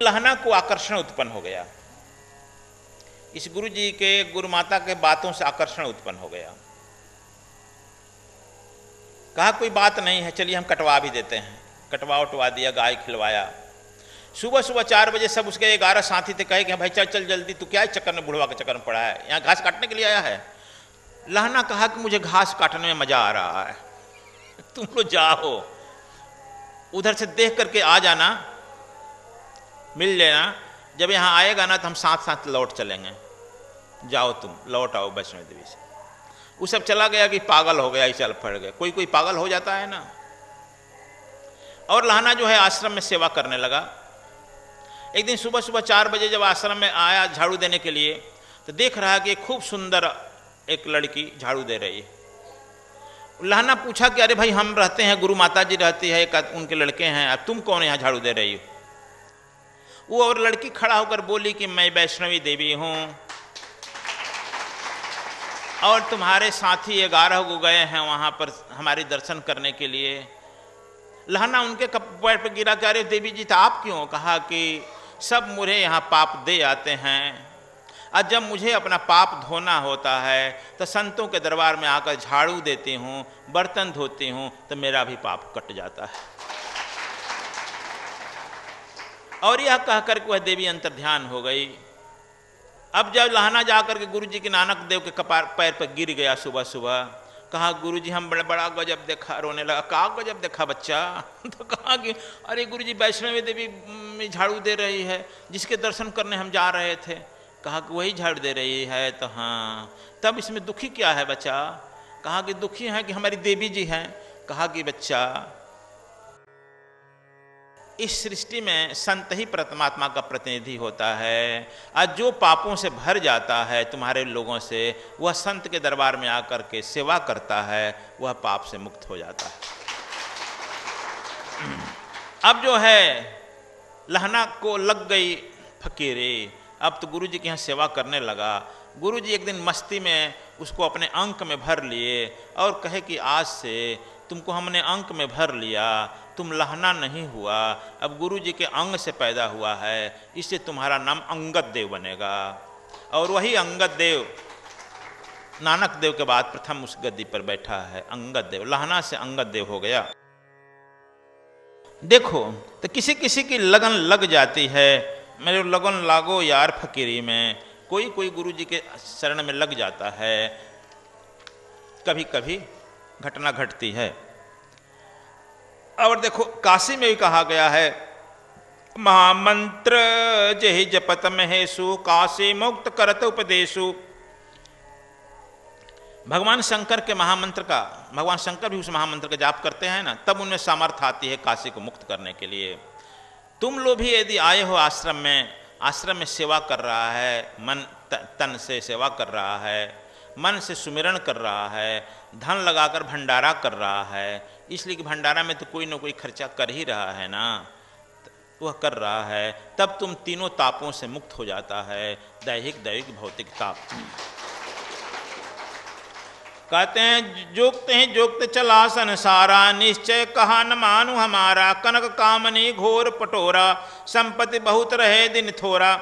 लहना को आकर्षण उत्पन्न हो गया, इस गुरु जी के गुरु माता के बातों से आकर्षण उत्पन्न हो गया। कहा कोई बात नहीं है, चलिए हम कटवा भी देते हैं। कटवा उठवा दिया, गाय खिलवाया। सुबह सुबह 4 बजे सब उसके 11 साथी थे, कहे कि भाई चल चल जल्दी, तू क्या चक्कर में, बुढ़वा के चक्कर में पड़ा है, यहाँ घास काटने के लिए आया है। लहना कहा कि मुझे घास काटने में मजा आ रहा है, तुम लोग जाओ उधर से देख करके आ जाना, मिल लेना, जब यहाँ आएगा ना तो हम साथ साथ लौट चलेंगे, जाओ तुम लौट आओ वैष्णो देवी से। वो सब चला गया कि पागल हो गया, चल पड़ गए। कोई कोई पागल हो जाता है ना। और लहना जो है आश्रम में सेवा करने लगा। एक दिन सुबह सुबह 4 बजे जब आश्रम में आया झाड़ू देने के लिए, तो देख रहा है कि खूब सुंदर एक लड़की झाड़ू दे रही है। लहना पूछा कि अरे भाई हम रहते हैं, गुरु माता जी रहती है, उनके लड़के हैं, अब तुम कौन यहाँ झाड़ू दे रही हो? वो और लड़की खड़ा होकर बोली कि मैं वैष्णवी देवी हूँ और तुम्हारे साथी 11 को गए हैं वहाँ पर हमारे दर्शन करने के लिए। लहना उनके पैर पर गिरा कि अरे देवी जी तो आप क्यों? कहा कि सब मुझे यहाँ पाप दे आते हैं, और जब मुझे अपना पाप धोना होता है तो संतों के दरबार में आकर झाड़ू देती हूँ, बर्तन धोती हूँ, तो मेरा भी पाप कट जाता है। और यह कहकर के वह देवी अंतर्ध्यान हो गई। अब जब लहना जाकर के गुरु जी के नानक देव के कपार पैर पर गिर गया सुबह सुबह, कहा गुरु जी हम बड़ा गजब देखा। रोने लगा, कहा गजब देखा बच्चा? तो कहा कि अरे गुरु जी वैष्णवी देवी में झाड़ू दे रही है, जिसके दर्शन करने हम जा रहे थे। कहा कि वही झाड़ू दे रही है, तो हाँ तब इसमें दुखी क्या है बच्चा? कहा कि दुखी है कि हमारी देवी जी हैं। कहा कि बच्चा इस सृष्टि में संत ही परमात्मा का प्रतिनिधि होता है, आज जो पापों से भर जाता है तुम्हारे लोगों से, वह संत के दरबार में आकर के सेवा करता है, वह पाप से मुक्त हो जाता है। अब जो है लहना को लग गई फकीरी, अब तो गुरु जी के यहाँ सेवा करने लगा। गुरु जी एक दिन मस्ती में उसको अपने अंक में भर लिए और कहे कि आज से तुमको हमने अंक में भर लिया, तुम लहना नहीं हुआ, अब गुरु जी के अंग से पैदा हुआ है, इससे तुम्हारा नाम अंगद देव बनेगा। और वही अंगद देव नानक देव के बाद प्रथम उस गद्दी पर बैठा है। अंगद देव, लहना से अंगद देव हो गया। देखो तो किसी किसी की लगन लग जाती है, मेरे लगन लागो यार फकीरी में। कोई कोई गुरु जी के शरण में लग जाता है, कभी कभी घटना घटती है। और देखो काशी में भी कहा गया है, महामंत्र जहि जपत महेशु काशी मुक्त करत उपदेशु। भगवान शंकर के महामंत्र का, भगवान शंकर भी उस महामंत्र का जाप करते हैं ना, तब उनमें सामर्थ्य आती है काशी को मुक्त करने के लिए। तुम लोग भी यदि आए हो आश्रम में सेवा कर रहा है, मन तन से सेवा कर रहा है, मन से सुमिरन कर रहा है, धन लगाकर भंडारा कर रहा है, इसलिए कि भंडारा में तो कोई ना कोई खर्चा कर ही रहा है ना, वह कर रहा है, तब तुम तीनों तापों से मुक्त हो जाता है, दैहिक दैविक भौतिक ताप। कहते हैं जोगते चला संसारा, निश्चय कहा न मानु हमारा, कनक कामनी घोर पटोरा, संपत्ति बहुत रहे दिन थोड़ा।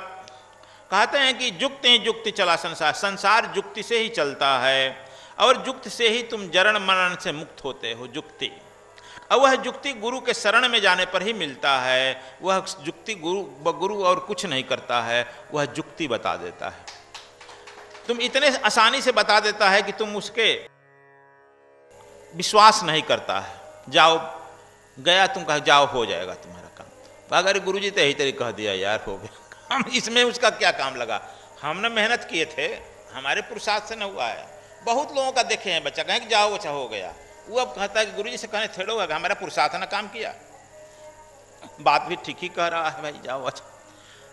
कहते हैं कि जुक्ति चला संसार, संसार जुक्ति से ही चलता है और जुक्ति से ही तुम जरण मरण से मुक्त होते हो। जुक्ति, और वह जुक्ति गुरु के शरण में जाने पर ही मिलता है। वह जुक्ति गुरु और कुछ नहीं करता है, वह जुक्ति बता देता है। तुम इतने आसानी से बता देता है कि तुम उसके विश्वास नहीं करता है। जाओ गया, तुम कह जाओ हो जाएगा तुम्हारा काम। अगर गुरु जी तो यही तरीके कह दिया यार हो गया, हम इसमें उसका क्या काम लगा, हमने मेहनत किए थे, हमारे पुरुषार्थ से न हुआ है। बहुत लोगों का देखे हैं बच्चा, कहें कि जाओ अच्छा हो गया, वो अब कहता है कि गुरु जी से कहने थोड़ा होगा, हमारा पुरुषार्थ ने काम किया। बात भी ठीक ही कह रहा है भाई, जाओ अच्छा,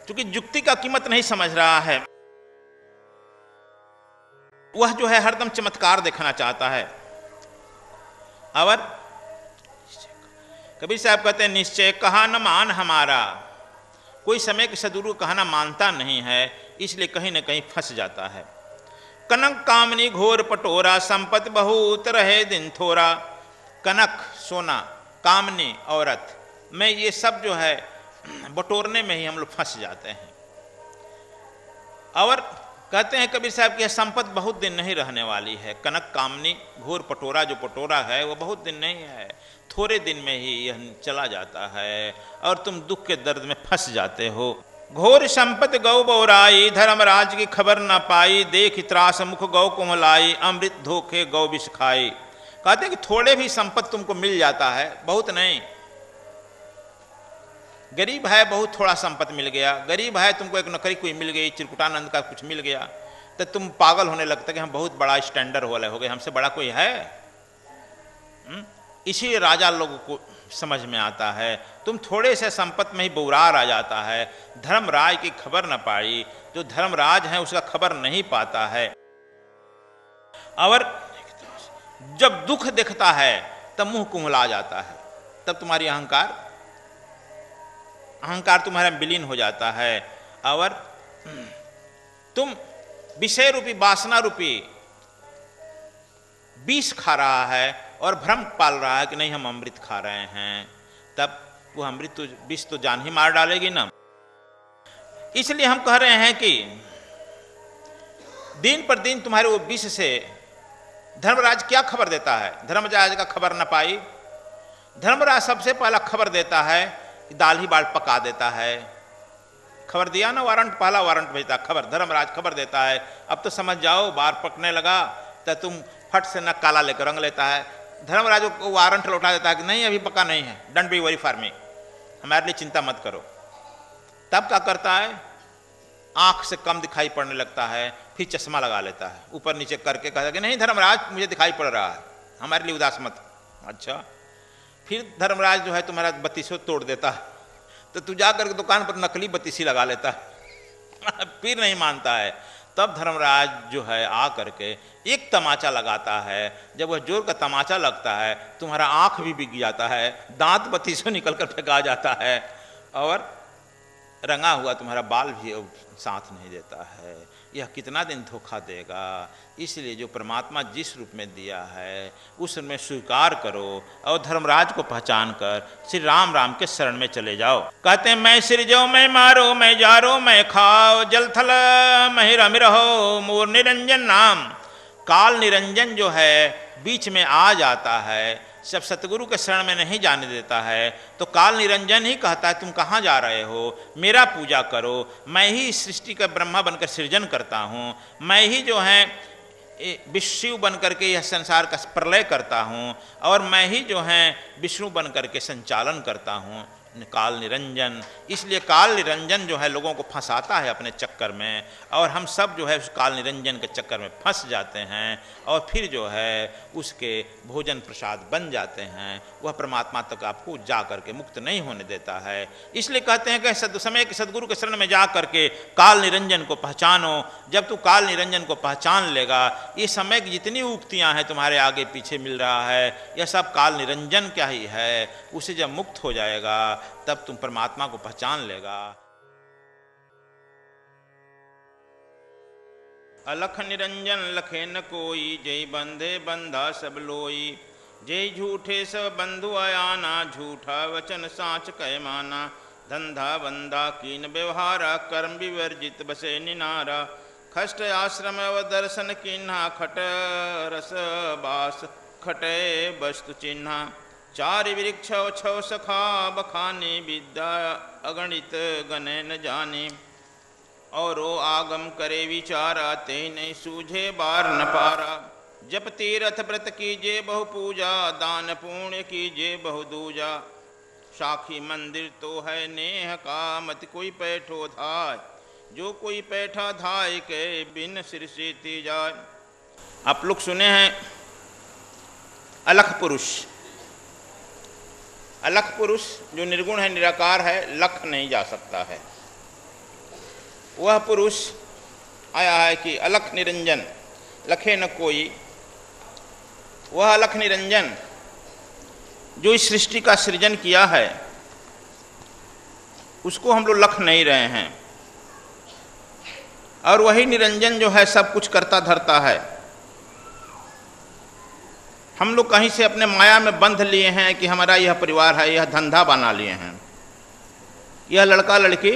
क्योंकि जुक्ति का कीमत नहीं समझ रहा है। वह जो है हरदम चमत्कार देखना चाहता है। और कबीर साहब कहते हैं निश्चय कहा न मान हमारा, कोई समय के सदगुरु कहना मानता नहीं है, इसलिए कहीं न कहीं फंस जाता है। कनक कामनी घोर पटोरा, संपत्ति बहुत रहे दिन थोड़ा। कनक सोना, कामनी औरत में ये सब जो है बटोरने में ही हम लोग फंस जाते हैं। और कहते हैं कबीर साहब की यह संपत्ति बहुत दिन नहीं रहने वाली है। कनक कामनी घोर पटोरा जो पटोरा है वो बहुत दिन नहीं है, थोड़े दिन में ही यह चला जाता है और तुम दुख के दर्द में फंस जाते हो। घोर संपत्ति गौ बौराई, धर्मराज की खबर न पाई, देख त्रास मुख गौ कुमलाई, अमृत धोखे गौ विष खाई। कहते हैं कि थोड़े भी संपत्ति तुमको मिल जाता है, बहुत नहीं। गरीब है, बहुत थोड़ा संपत्ति मिल गया, गरीब है, तुमको एक नौकरी कोई मिल गई, चिरकुटानंद का कुछ मिल गया, तो तुम पागल होने लगते कि हम बहुत बड़ा स्टैंडर्ड वाले हो गए, हमसे बड़ा कोई है। इसी राजा लोगों को समझ में आता है, तुम थोड़े से संपत्ति में ही बौरार आ जाता है। धर्मराज की खबर न पाई, जो धर्मराज है उसका खबर नहीं पाता है। और जब दुख दिखता है तब मुंह कुम्हला जाता है, तब तुम्हारी अहंकार तुम्हारा विलीन हो जाता है और तुम विषय रूपी वासना रूपी विष खा रहा है और भ्रम पाल रहा है कि नहीं हम अमृत खा रहे हैं, तब वो अमृत तो विष तो जान ही मार डालेगी ना। इसलिए हम कह रहे हैं कि दिन पर दिन तुम्हारे वो विष से धर्मराज क्या खबर देता है? धर्मराज का खबर न पाई। धर्मराज सबसे पहला खबर देता है कि दाल ही बाल पका देता है। खबर दिया ना, वारंट, पहला वारंट भेजता, खबर, धर्मराज खबर देता है। अब तो समझ जाओ बार पकने लगा तो तुम फट से न काला लेकर रंग लेता है। धर्मराज को वारंट लौटा देता है कि नहीं अभी पका नहीं है, don't be worry for me, हमारे लिए चिंता मत करो। तब क्या करता है? आंख से कम दिखाई पड़ने लगता है, फिर चश्मा लगा लेता है, ऊपर नीचे करके कहता है कि नहीं धर्मराज मुझे दिखाई पड़ रहा है, हमारे लिए उदास मत। अच्छा, फिर धर्मराज जो है तुम्हारा बत्तीसों तोड़ देता है, तो तू जाकर के दुकान पर नकली बत्तीसी लगा लेता है फिर नहीं मानता है। तब धर्मराज जो है आ करके एक तमाचा लगाता है। जब वह जोर का तमाचा लगता है तुम्हारा आंख भी बिक जाता है, दांत बत्तीसों निकल कर फेंका जाता है और रंगा हुआ तुम्हारा बाल भी साथ नहीं देता है। यह कितना दिन धोखा देगा? इसलिए जो परमात्मा जिस रूप में दिया है उसमें स्वीकार करो और धर्मराज को पहचान कर श्री राम राम के शरण में चले जाओ। कहते हैं मैं सृजो मैं मारो मैं जारो मैं खाओ, जल थल महि रमि रहो मोर निरंजन नाम। काल निरंजन जो है बीच में आ जाता है, जब सतगुरु के शरण में नहीं जाने देता है तो काल निरंजन ही कहता है तुम कहाँ जा रहे हो, मेरा पूजा करो, मैं ही सृष्टि का ब्रह्मा बनकर सृजन करता हूँ, मैं ही जो है विष्णु बन करके यह संसार का प्रलय करता हूँ और मैं ही जो है विष्णु बन करके संचालन करता हूँ। काल निरंजन, इसलिए काल निरंजन जो है लोगों को फंसाता है अपने चक्कर में और हम सब जो है उस काल निरंजन के चक्कर में फंस जाते हैं और फिर जो है उसके भोजन प्रसाद बन जाते हैं। वह परमात्मा तक आपको जा करके मुक्त नहीं होने देता है। इसलिए कहते हैं कि समय के सदगुरु के शरण में जा करके काल निरंजन को पहचानो। जब तू काल निरंजन को पहचान लेगा, ये समय की जितनी उक्तियाँ हैं तुम्हारे आगे पीछे मिल रहा है यह सब काल निरंजन क्या ही है। उसे जब मुक्त हो जाएगा तब तुम परमात्मा को पहचान लेगा। अलख निरंजन लखे न कोई, जय बंधे बंधा सब लोई। जय झूठे सब बंधु आयाना, झूठा वचन साच कह माना। धंधा बंधा कीन व्यवहारा, कर्म विवर्जित बसे निनारा। खष्ट आश्रम व दर्शन किन्हा, खट रस बास खटे वस्तु चिन्हा। चार वृक्ष छव सखा बखाने, विद्या अगणित गणे न जाने। और आगम करे विचारा, ते नहीं सूझे बार न पारा। जप तीरथ व्रत कीजे बहु पूजा, दान पुण्य कीजे बहु दूजा। साखी मंदिर तो है नेह का, मत कोई पैठो धाय। जो कोई पैठा धाय के, बिन सिर से ती जाए। आप लोग सुने हैं अलख पुरुष। अलख पुरुष जो निर्गुण है, निराकार है, लख नहीं जा सकता है। वह पुरुष आया है कि अलख निरंजन लखे न कोई। वह अलख निरंजन जो इस सृष्टि का सृजन किया है उसको हम लोग लख नहीं रहे हैं और वही निरंजन जो है सब कुछ करता धरता है। हम लोग कहीं से अपने माया में बंध लिए हैं कि हमारा यह परिवार है, यह धंधा बना लिए हैं। यह लड़का लड़की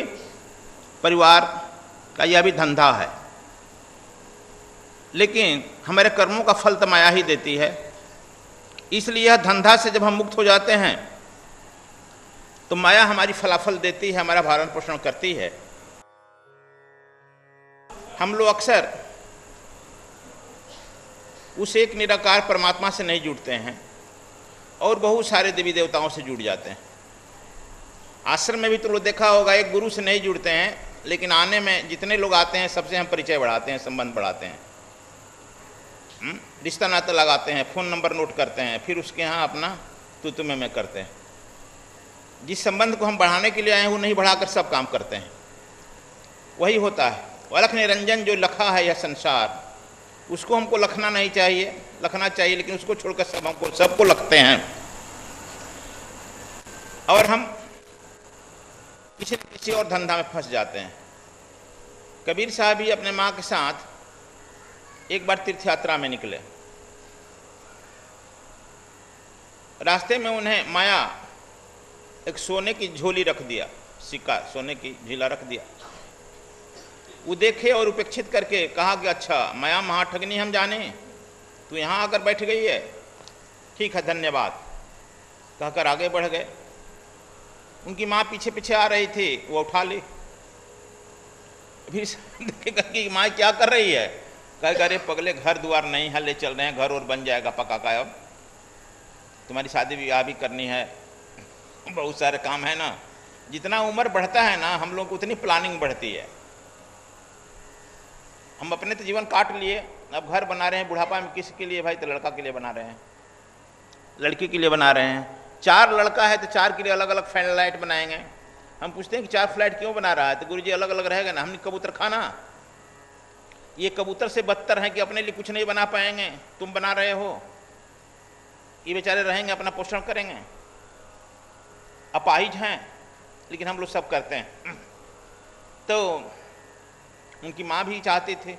परिवार का यह भी धंधा है, लेकिन हमारे कर्मों का फल तो माया ही देती है। इसलिए यह धंधा से जब हम मुक्त हो जाते हैं तो माया हमारी फलाफल देती है, हमारा भरण पोषण करती है। हम लोग अक्सर उस एक निराकार परमात्मा से नहीं जुड़ते हैं और बहुत सारे देवी देवताओं से जुड़ जाते हैं। आश्रम में भी तो लोग देखा होगा, एक गुरु से नहीं जुड़ते हैं, लेकिन आने में जितने लोग आते हैं सबसे हम परिचय बढ़ाते हैं, संबंध बढ़ाते हैं, रिश्ता नाता लगाते हैं, फ़ोन नंबर नोट करते हैं, फिर उसके यहाँ अपना तू मैं करते हैं। जिस संबंध को हम बढ़ाने के लिए आए हैं वो नहीं बढ़ाकर सब काम करते हैं। वही होता है, अलख निरंजन जो लखा है यह संसार, उसको हमको लखना नहीं चाहिए, लखना चाहिए, लेकिन उसको छोड़कर सब हमको सबको लखते हैं और हम किसी न किसी और धंधा में फंस जाते हैं। कबीर साहब भी अपने माँ के साथ एक बार तीर्थ यात्रा में निकले। रास्ते में उन्हें माया एक सोने की झोली रख दिया, सिक्का सोने की झीला रख दिया। वो देखे और उपेक्षित करके कहा कि अच्छा माया महाठगनी हम जाने, तू यहाँ आकर बैठ गई है, ठीक है धन्यवाद, कहकर आगे बढ़ गए। उनकी माँ पीछे पीछे आ रही थी, वो उठा ली। फिर देखेगा कि माँ क्या कर रही है, कहेगा अरे पगले घर द्वार नहीं है, ले चल रहे हैं, घर और बन जाएगा पका का, अब तुम्हारी शादी ब्याह भी करनी है, बहुत सारे काम है ना। जितना उम्र बढ़ता है ना हम लोग को उतनी प्लानिंग बढ़ती है। हम अपने तो जीवन काट लिए, अब घर बना रहे हैं बुढ़ापा में, किसके लिए भाई, तो लड़का के लिए बना रहे हैं, लड़की के लिए बना रहे हैं। 4 लड़का है तो 4 के लिए अलग अलग फ्लैट बनाएंगे। हम पूछते हैं कि 4 फ्लैट क्यों बना रहा है, तो गुरुजी अलग अलग रहेगा ना, हमने कबूतर खाना, ये कबूतर से बदतर है कि अपने लिए कुछ नहीं बना पाएंगे, तुम बना रहे हो, ये बेचारे रहेंगे अपना पोषण करेंगे, अपाहिज हैं, लेकिन हम लोग सब करते हैं। तो उनकी माँ भी चाहती थी,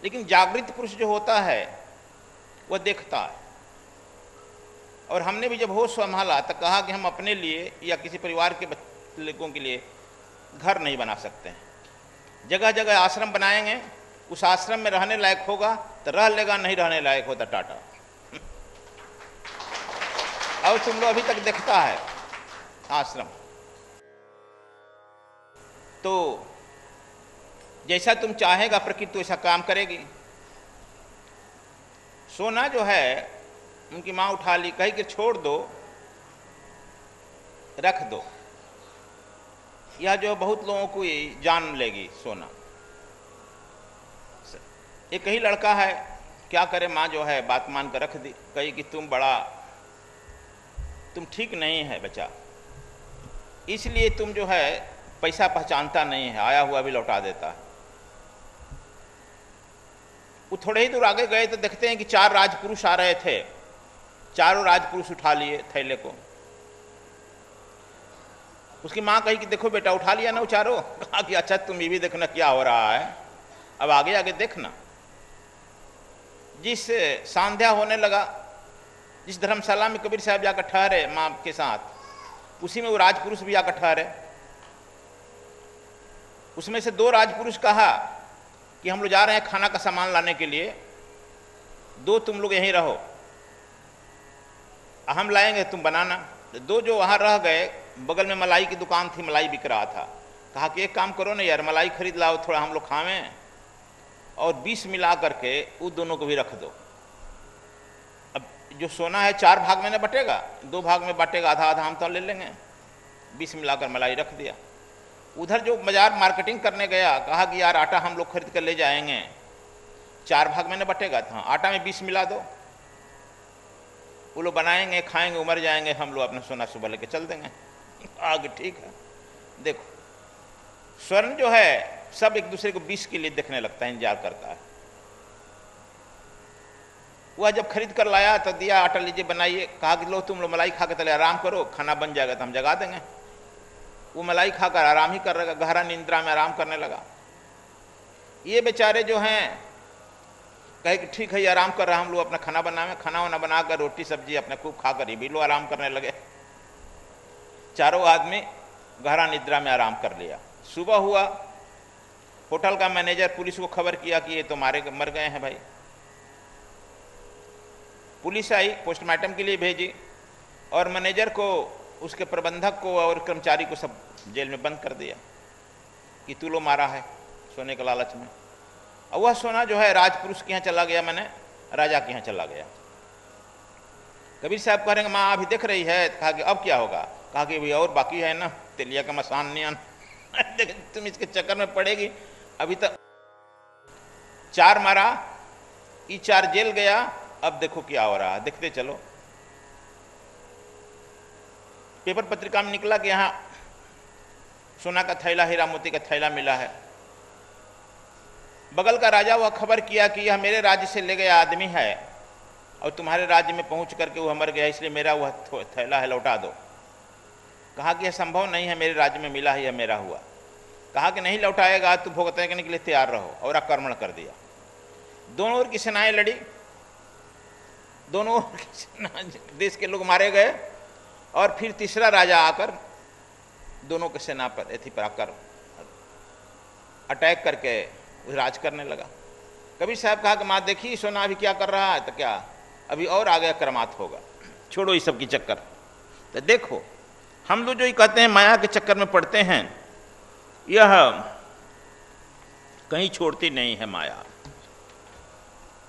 लेकिन जागृत पुरुष जो होता है वह देखता है। और हमने भी जब होश संभाला तो कहा कि हम अपने लिए या किसी परिवार के लोगों के लिए घर नहीं बना सकते हैं। जगह जगह आश्रम बनाएंगे, उस आश्रम में रहने लायक होगा तो रह लेगा, नहीं रहने लायक होता टाटा। और तुम लोग अभी तक देखता है आश्रम, तो जैसा तुम चाहेगा प्रकृति वैसा काम करेगी। सोना जो है उनकी माँ उठा ली, कही कि छोड़ दो, रख दो, यह जो बहुत लोगों को जान लेगी सोना। एक ही लड़का है, क्या करे, माँ जो है बात मान कर रख दी, कही कि तुम ठीक नहीं है बच्चा, इसलिए तुम जो है पैसा पहचानता नहीं है, आया हुआ भी लौटा देता है। वो थोड़े ही दूर आगे गए तो देखते हैं कि 4 राजपुरुष आ रहे थे, चारों राजपुरुष उठा लिए थैले को। उसकी माँ कही कि देखो बेटा उठा लिया ना वो चारों, कहा कि अच्छा तुम ये भी देखना क्या हो रहा है, अब आगे आगे देखना। जिस संध्या होने लगा, जिस धर्मशाला में कबीर साहब जाकर ठहरे माँ के साथ, उसी में वो राजपुरुष भी आकर ठहरे। उसमें से 2 राजपुरुष कहा कि हम लोग जा रहे हैं खाना का सामान लाने के लिए, 2 तुम लोग यहीं रहो, हम लाएंगे तुम बनाना। 2 जो वहाँ रह गए, बगल में मलाई की दुकान थी, मलाई बिक रहा था, कहा कि एक काम करो ना यार, मलाई खरीद लाओ, थोड़ा हम लोग खावें, और 20 मिला करके वो दोनों को भी रख दो। अब जो सोना है 4 भाग में ना बटेगा, 2 भाग में बांटेगा, आधा आधा हम तो ले लेंगे। 20 मिलाकर मलाई रख दिया। उधर जो बाजार मार्केटिंग करने गया, कहा कि यार आटा हम लोग खरीद कर ले जाएंगे, 4 भाग में ना बटेगा, था आटा में 20 मिला दो, वो लोग बनाएंगे, खाएंगे, उमर जाएंगे, हम लोग अपना सोना सुबह लेके चल देंगे। आगे ठीक है। देखो स्वर्ण जो है सब एक दूसरे को 20 के लिए देखने लगता है, इंतजार करता है। वह जब खरीद कर लाया तो दिया, आटा लीजिए बनाइए, कहा कि लो तुम लोग मलाई खा के चले आराम करो, खाना बन जाएगा तो हम जगा देंगे। वो मलाई खाकर आराम ही कर रहा, गहरा निंद्रा में आराम करने लगा। ये बेचारे जो हैं कहे कि ठीक है ये आराम कर रहा, हम लोग अपना खाना बनावे, खाना वाना बनाकर रोटी सब्जी अपने खूब खाकर ये भी लोग आराम करने लगे। चारों आदमी गहरा निद्रा में आराम कर लिया। सुबह हुआ, होटल का मैनेजर पुलिस को खबर किया कि ये तो मर गए हैं भाई। पुलिस आई, पोस्टमार्टम के लिए भेजी, और मैनेजर को, उसके प्रबंधक को और कर्मचारी को सब जेल में बंद कर दिया कि तू लो मारा है सोने के लालच में। और वह सोना जो है राजपुरुष के यहाँ चला गया, मैंने राजा के यहाँ चला गया। कबीर साहब कह रहे हैं माँ अभी देख रही है। कहा कि अब क्या होगा? कहा कि भाई और बाकी है ना, तेलिया का मसान नहीं आना। तुम इसके चक्कर में पड़ेगी। अभी तक 4 मारा, ई 4 जेल गया, अब देखो क्या हो रहा है, देखते चलो। पेपर पत्रिका में निकला कि यहाँ सोना का थैला, हीरा मोती का थैला मिला है। बगल का राजा वह खबर किया कि यह मेरे राज्य से ले गया आदमी है और तुम्हारे राज्य में पहुंच करके वह मर गया, इसलिए मेरा वह थैला है, लौटा दो। कहा कि यह संभव नहीं है, मेरे राज्य में मिला है, यह मेरा हुआ। कहा कि नहीं लौटाएगा तो भुगतने के लिए तैयार रहो, और आक्रमण कर दिया। दोनों ओर की सेनाएं लड़ी, दोनों ओर की देश के लोग मारे गए, और फिर तीसरा राजा आकर दोनों के सेना पर एथी पर आकर अटैक करके राज करने लगा। कबीर साहब कहा कि माँ देखी सोना अभी क्या कर रहा है, तो क्या अभी और आगे क्रमात होगा, छोड़ो इस सब की चक्कर। तो देखो हम लोग जो ये कहते हैं माया के चक्कर में पड़ते हैं, यह कहीं छोड़ती नहीं है माया,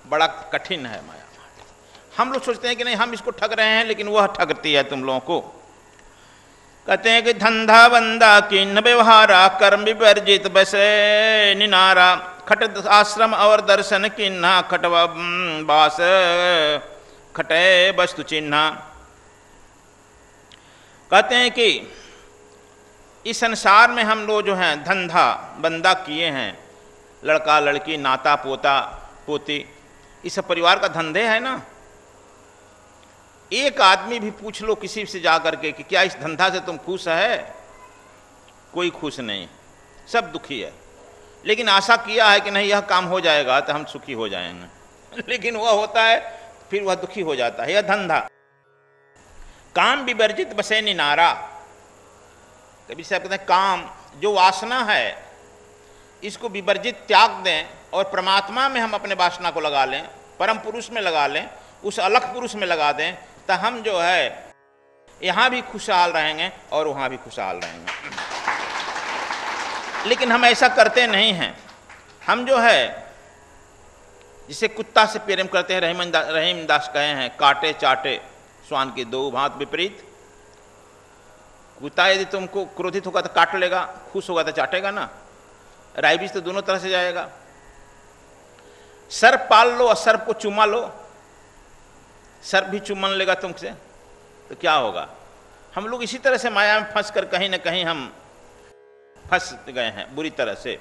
बड़ा कठिन है माया। हम लोग सोचते हैं कि नहीं हम इसको ठग रहे हैं, लेकिन वह ठगती है तुम लोगों को। कहते हैं कि धंधा बंदा किन्न व्यवहारा, कर्म विवर्जित बसे निनारा, खट आश्रम और दर्शन किन्ना, खटवा बास खटे वस्तु चिन्हा। कहते हैं कि इस संसार में हम लोग जो हैं धंधा बंदा किए हैं, लड़का लड़की नाता पोता पोती, इस परिवार का धंधे है ना। एक आदमी भी पूछ लो किसी से जा करके कि क्या इस धंधा से तुम खुश है? कोई खुश नहीं, सब दुखी है। लेकिन आशा किया है कि नहीं यह काम हो जाएगा तो हम सुखी हो जाएंगे, लेकिन वह होता है फिर वह दुखी हो जाता है। यह धंधा। काम विवर्जित बसे निनारा। कबीर साहब कहते हैं काम जो वासना है इसको विवर्जित त्याग दें और परमात्मा में हम अपने वासना को लगा लें, परम पुरुष में लगा लें, उस अलख पुरुष में लगा दें, तो हम जो है यहाँ भी खुशहाल रहेंगे और वहाँ भी खुशहाल रहेंगे। लेकिन हम ऐसा करते नहीं हैं। हम जो है जिसे कुत्ता से प्रेम करते हैं, रहीम दास कहे हैं, काटे चाटे स्वान की दो भांत विपरीत। कुत्ता यदि तुमको क्रोधित होगा तो काट लेगा, खुश होगा तो चाटेगा ना। राइबिस तो दोनों तरह से जाएगा। सर्प पाल लो और सर्प को चुमा लो, सर्प भी चुम्बन लेगा तुमसे, तो क्या होगा? हम लोग इसी तरह से माया में फंस कर कहीं ना कहीं हम फंस गए हैं बुरी तरह से।